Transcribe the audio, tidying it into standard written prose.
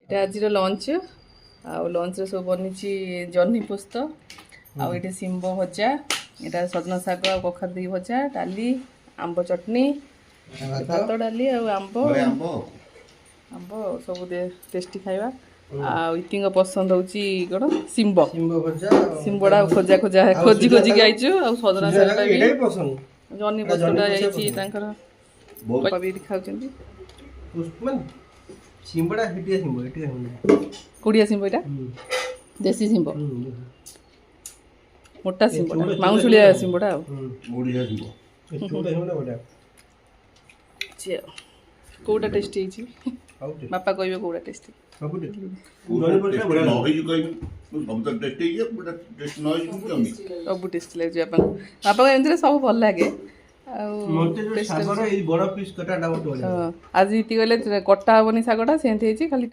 এটা আজির লঞ্চ লঞ্চরে সব বনিছি জহ্নি পোস্ত আইটি শিম্ব ভজা এটা সজনা শাগ আর কখার দিয়ে ভজা ডালি আম্ব চটনি ভাত ডালি আম্ব আম্ব সবু টেস্টি খাଇବା ଆଉ ଇତିଙ୍କ ପସନ୍ଦ ହେଉଛି କ'ଣ ଶିମ୍ବ ଶିମ୍ବଟା ଖୋଜା ଖୋଜା ଖୋଜି ଖୋଜିକି ଆଇଛୁ ଆଉ ସଜନା ଶାଗଟା ବି ଜହ୍ନି ପୋସ୍ତଟା ଯାଇଛି ତାଙ୍କର ବାପା ବି ଖାଉଛନ୍ତି କୋଡ଼ିଆ ଶିମ୍ବ ଏଇଟା ଦେଶୀ ଶିମ୍ବ ମୋଟା ଶିମ୍ବଟା ମାଉଁସୁଳିଆ ଶିମ୍ବଟା ଆଉ କୋଉଟା ଟେଷ୍ଟି ହେଇଛି ବାପା କହିବେ କୋଉଟା ଟେଷ୍ଟି ସବୁ ଟେଷ୍ଟି ଲାଗୁଛି ବାପାଙ୍କୁ ବାପାଙ୍କୁ ଏମିତିରେ ସବୁ ଭଲ ଲାଗେ ଆଉ ଆଜି ଇତି ଗଲେ କଟା ହବନି ଶାଗଟା ସେମିତି ହେଇଛି ଖାଲି